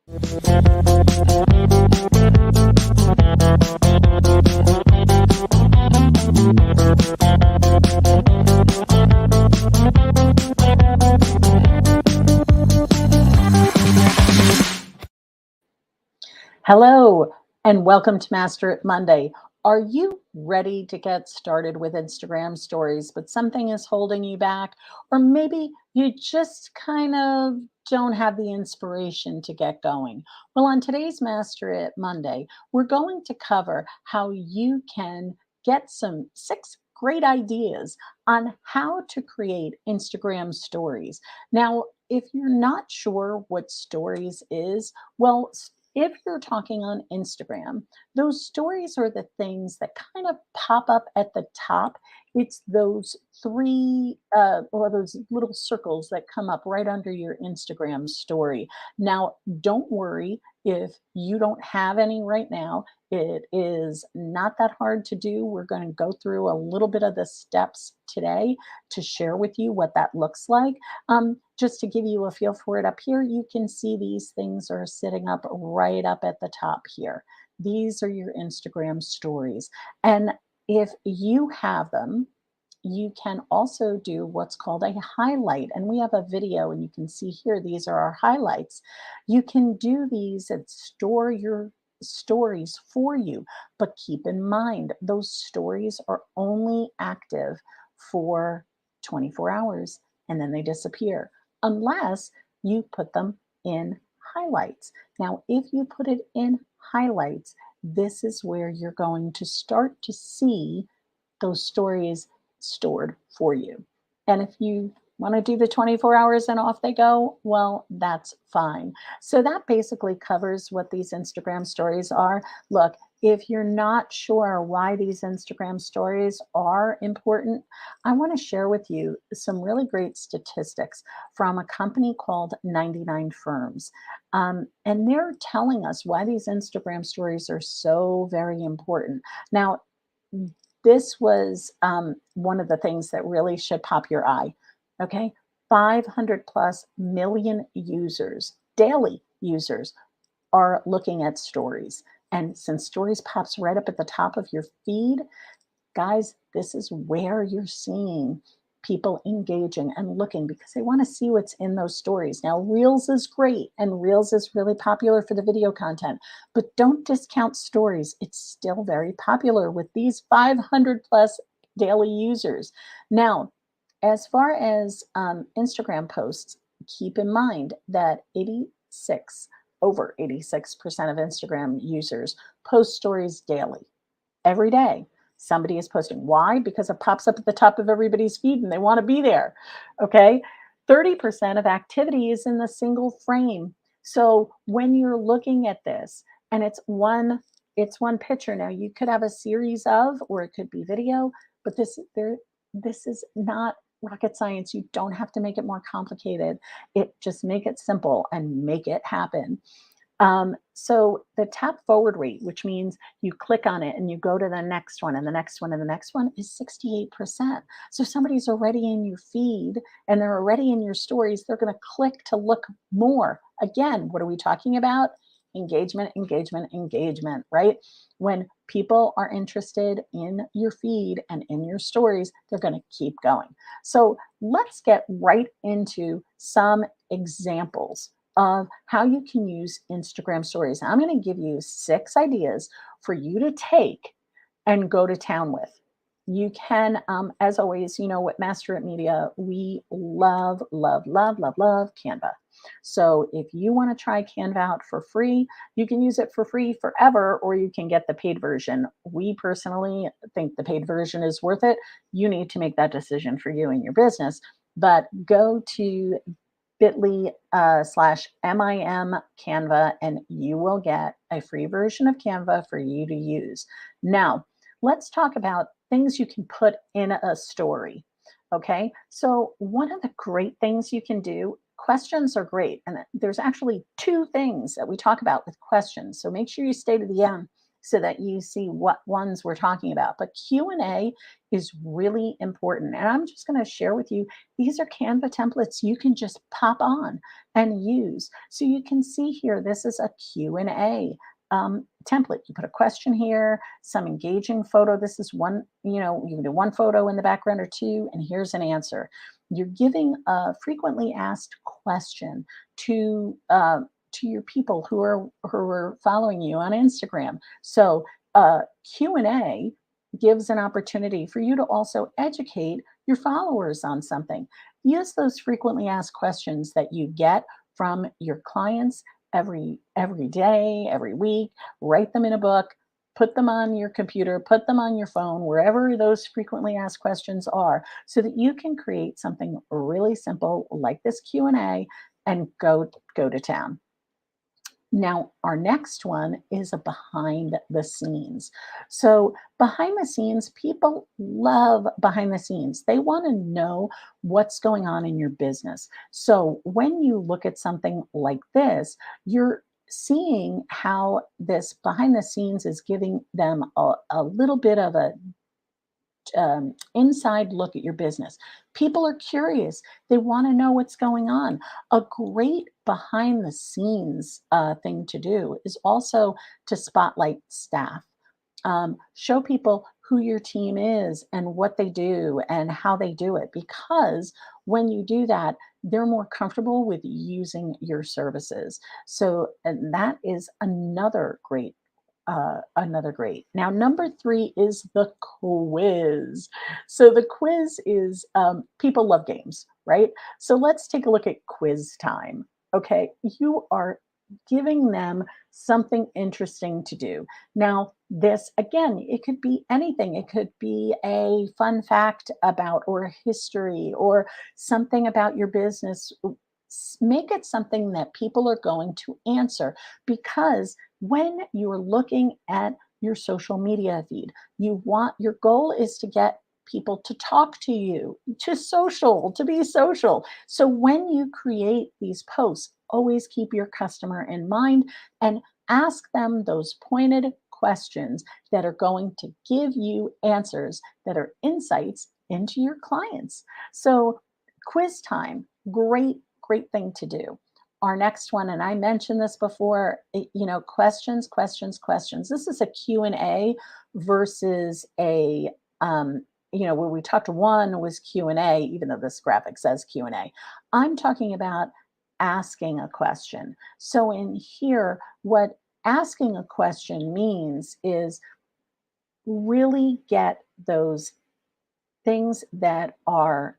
Hello, and welcome to Master It Monday. Are you ready to get started with Instagram stories, but something is holding you back? Or maybe you just kind of don't have the inspiration to get going? Well, on today's Master It Monday, we're going to cover how you can get some 6 great ideas on how to create Instagram stories. Now, if you're not sure what stories is, well, if you're talking on Instagram, those stories are the things that kind of pop up at the top. It's those or those little circles that come up right under your Instagram story. Now, don't worry if you don't have any right now. It is not that hard to do. We're going to go through a little bit of the steps today to share with you what that looks like. Just to give you a feel for it, up here, you can see these things are sitting up right up at the top here. These are your Instagram stories. And if you have them, you can also do what's called a highlight. And we have a video, and you can see here, these are our highlights. You can do these and store your stories for you, but keep in mind those stories are only active for 24 hours and then they disappear unless you put them in highlights. Now, if you put it in highlights, this is where you're going to start to see those stories stored for you. And if you want to do the 24 hours and off they go, well, that's fine. So that basically covers what these Instagram stories are. Look, if you're not sure why these Instagram stories are important, I want to share with you some really great statistics from a company called 99 Firms. And they're telling us why these Instagram stories are so very important. Now, this was one of the things that really should pop your eye. Okay. 500 plus million users, daily users, are looking at stories. And since stories pops right up at the top of your feed, guys, this is where you're seeing people engaging and looking because they want to see what's in those stories. Now, Reels is great and Reels is really popular for the video content, but don't discount stories. It's still very popular with these 500 plus daily users. Now, as far as Instagram posts, keep in mind that over 86% of Instagram users post stories daily, every day. Somebody is posting. Why? Because it pops up at the top of everybody's feed and they want to be there. Okay. 30% of activity is in the single frame. So when you're looking at this and it's one picture. Now you could have a series of, or it could be video, but this is not rocket science. You don't have to make it more complicated. Just make it simple and make it happen. So the tap forward rate, which means you click on it and you go to the next one and the next one and the next one, is 68%. So somebody's already in your feed and they're already in your stories. They're going to click to look more. Again, what are we talking about? Engagement, engagement, engagement, right? When people are interested in your feed and in your stories, they're going to keep going. So let's get right into some examples of how you can use Instagram stories. I'm going to give you 6 ideas for you to take and go to town with. You can, as always, with Master at Media, we love, love, love, love, love Canva. So if you want to try Canva out for free, you can use it for free forever, or you can get the paid version. We personally think the paid version is worth it. You need to make that decision for you and your business. But go to bit.ly/MIM Canva, and you will get a free version of Canva for you to use. Now, let's talk about things you can put in a story. Okay, so one of the great things you can do, questions are great. And there's actually 2 things that we talk about with questions. So make sure you stay to the end so that you see what ones we're talking about. But Q&A is really important. And I'm just going to share with you, these are Canva templates you can just pop on and use. So you can see here, this is a Q&A template. You put a question here, some engaging photo. This is one, you can do one photo in the background or two, and here's an answer. You're giving a frequently asked question to your people who are following you on Instagram. So Q&A gives an opportunity for you to also educate your followers on something. Use those frequently asked questions that you get from your clients every day, every week. Write them in a book, put them on your computer, put them on your phone, wherever those frequently asked questions are, so that you can create something really simple like this Q&A and go to town. Now, our next one is a behind the scenes. So, behind the scenes, people love behind the scenes. They want to know what's going on in your business. So, when you look at something like this, you're seeing how this behind the scenes is giving them a little bit of a inside look at your business. People are curious. They want to know what's going on. A great behind the scenes thing to do is also to spotlight staff. Show people who your team is and what they do and how they do it. Because when you do that, they're more comfortable with using your services. So, and that is another great. Now, number three is the quiz. So the quiz is people love games, right? So let's take a look at quiz time. Okay, you are giving them something interesting to do. Now, this again, it could be anything. It could be a fun fact about or history or something about your business. Make it something that people are going to answer, because when you're looking at your social media feed, your goal is to get people to talk to you, to be social. So when you create these posts, always keep your customer in mind and ask them those pointed questions that are going to give you answers that are insights into your clients. So quiz time, great thing to do. Our next one, and I mentioned this before, questions, questions, questions. This is a Q&A versus where we talked, one was Q&A, even though this graphic says Q&A. I'm talking about asking a question. So in here, what asking a question means is really get those things that are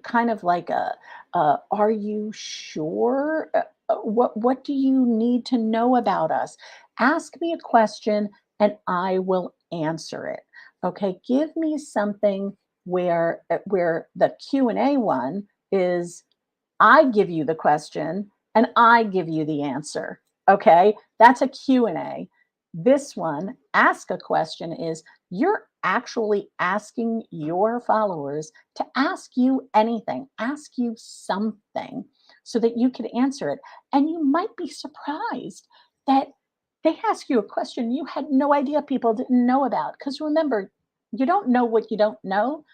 kind of like are you sure? What do you need to know about us? Ask me a question and I will answer it. Okay, give me something where the Q&A one is I give you the question and I give you the answer. Okay? That's a Q&A. This one, ask a question, is you're actually asking your followers to ask you anything, ask you something so that you can answer it. And you might be surprised that they ask you a question you had no idea people didn't know about. Because remember, you don't know what you don't know.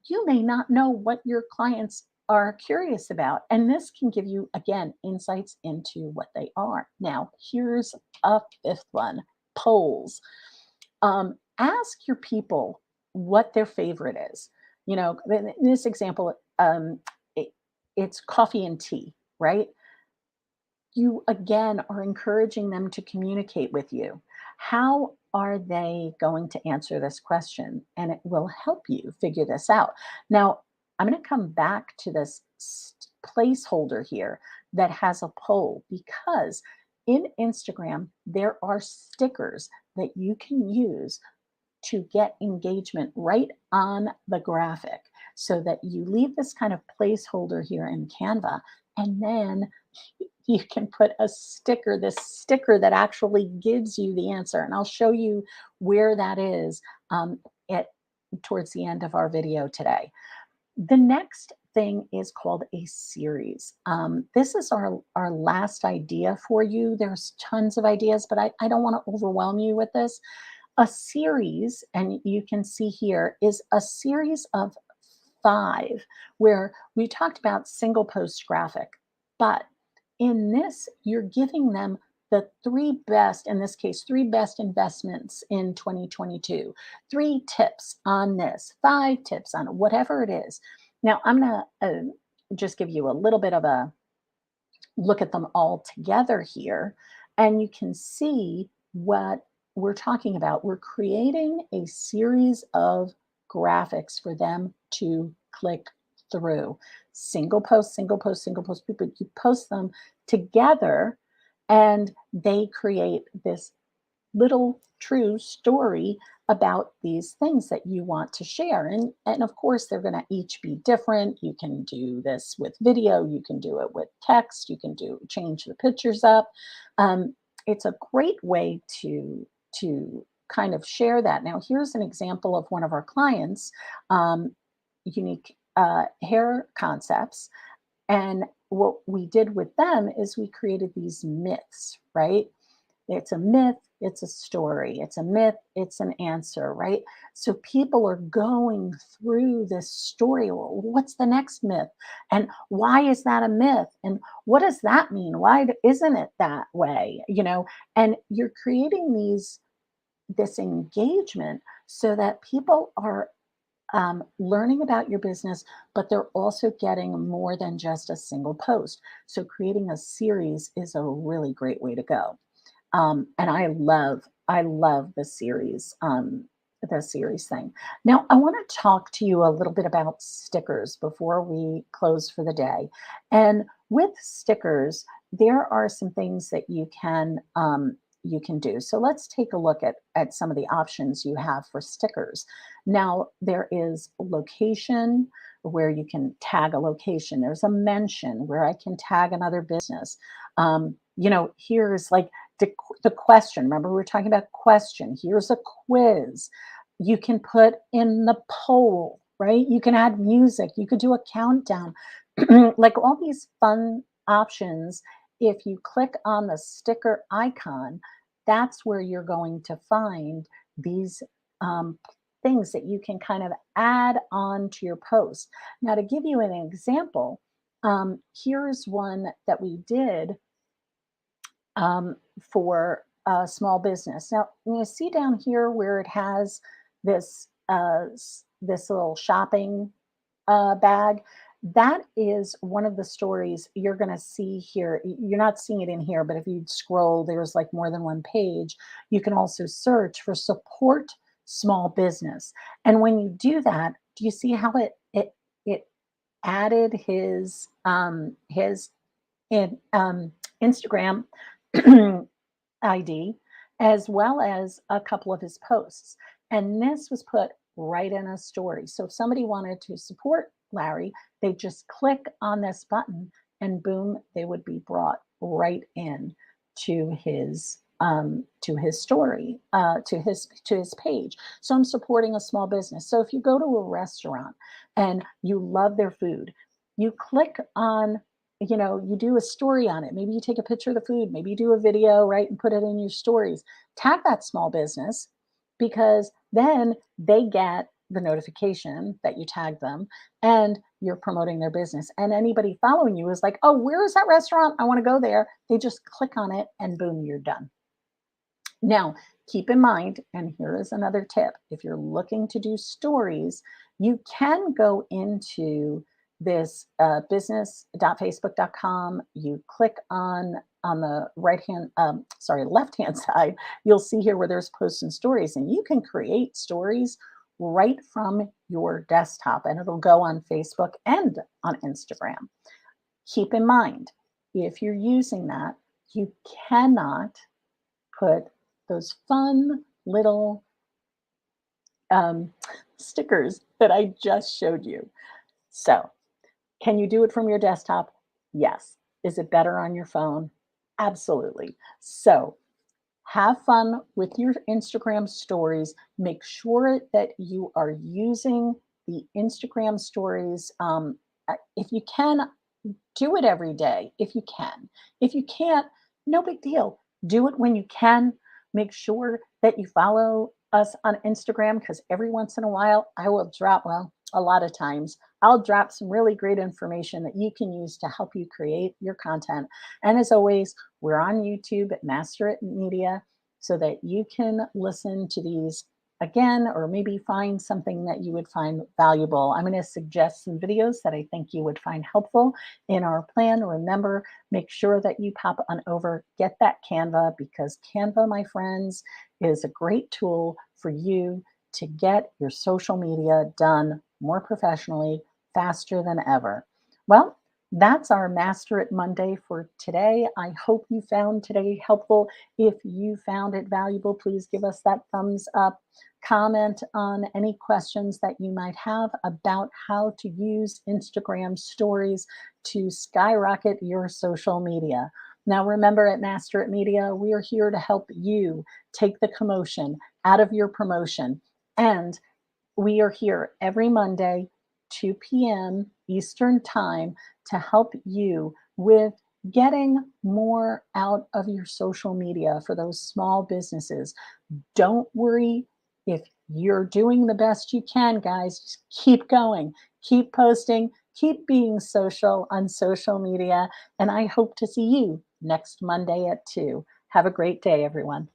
You may not know what your clients are curious about. And this can give you, again, insights into what they are. Now, here's a fifth one, polls. Ask your people what their favorite is. In this example, it's coffee and tea, right? You again are encouraging them to communicate with you. How are they going to answer this question? And it will help you figure this out. Now, I'm going to come back to this placeholder here that has a poll, because in Instagram, there are stickers that you can use to get engagement right on the graphic, so that you leave this kind of placeholder here in Canva, and then you can put this sticker that actually gives you the answer. And I'll show you where that is at towards the end of our video today. The next thing is called a series. This is our last idea for you. There's tons of ideas, but I don't want to overwhelm you with this. A series, and you can see here, is a series of five where we talked about single post graphic. But in this, you're giving them the three best, in this case, three best investments in 2022, three tips on this, five tips on it, whatever it is. Now, I'm going to just give you a little bit of a look at them all together here, and you can see what we're talking about. We're creating a series of graphics for them to click through. Single post, single post, single post, but you post them together and they create this little true story about these things that you want to share. And of course, they're going to each be different. You can do this with video, you can do it with text, you can change the pictures up. It's a great way to kind of share that. Now, here's an example of one of our clients, Unique Hair Concepts. And what we did with them is we created these myths, right? It's a myth, it's a story, it's a myth, it's an answer, right? So people are going through this story. Well, what's the next myth? And why is that a myth? And what does that mean? Why isn't it that way? And you're creating this engagement so that people are learning about your business, but they're also getting more than just a single post. So creating a series is a really great way to go. And I love the series thing. Now, I want to talk to you a little bit about stickers before we close for the day. And with stickers, there are some things that you can do. So let's take a look at some of the options you have for stickers. Now, there is location where you can tag a location. There's a mention where I can tag another business. Here's like the question. Remember, we were talking about question. Here's a quiz. You can put in the poll, right? You can add music. You could do a countdown. Like all these fun options. If you click on the sticker icon, that's where you're going to find these things that you can kind of add on to your post. Now, to give you an example, here's one that we did for a small business. Now, you see down here where it has this little shopping bag. That is one of the stories you're going to see here. You're not seeing it in here, but if you scroll, there's like more than one page. You can also search for support small business. And when you do that, do you see how it added his Instagram ID as well as a couple of his posts. And this was put right in a story. So if somebody wanted to support Larry, they just click on this button and boom, they would be brought right in to his story, to his page. So I'm supporting a small business. So if you go to a restaurant and you love their food, you click on, you do a story on it. Maybe you take a picture of the food, maybe you do a video, right, and put it in your stories. Tag that small business because then they get the notification that you tagged them and you're promoting their business. And anybody following you is like, oh, where is that restaurant? I want to go there. They just click on it and boom, you're done. Now, keep in mind, and here is another tip. If you're looking to do stories, you can go into this business.facebook.com. You click on the left hand side, you'll see here where there's posts and stories, and you can create stories right from your desktop, and it'll go on Facebook and on Instagram. Keep in mind, if you're using that, you cannot put those fun little stickers that I just showed you. So, can you do it from your desktop? Yes. Is it better on your phone? Absolutely. So, have fun with your Instagram stories. Make sure that you are using the Instagram stories If you can, do it every day if you can. If you can't, no big deal. Do it when you can. Make sure that you follow us on Instagram because every once in a while I will drop, well, a lot of times, I'll drop some really great information that you can use to help you create your content. And as always, we're on YouTube at Master It Media so that you can listen to these again or maybe find something that you would find valuable. I'm going to suggest some videos that I think you would find helpful in our plan. Remember, make sure that you pop on over, get that Canva, because Canva, my friends, is a great tool for you to get your social media done more professionally, faster than ever. Well, that's our Master It Monday for today. I hope you found today helpful. If you found it valuable, please give us that thumbs up. Comment on any questions that you might have about how to use Instagram stories to skyrocket your social media. Now, remember at Master It Media, we are here to help you take the commotion out of your promotion. And we are here every Monday, 2 p.m. Eastern Time, to help you with getting more out of your social media for those small businesses. Don't worry if you're doing the best you can, guys. Just keep going, keep posting, keep being social on social media. And I hope to see you next Monday at 2. Have a great day, everyone.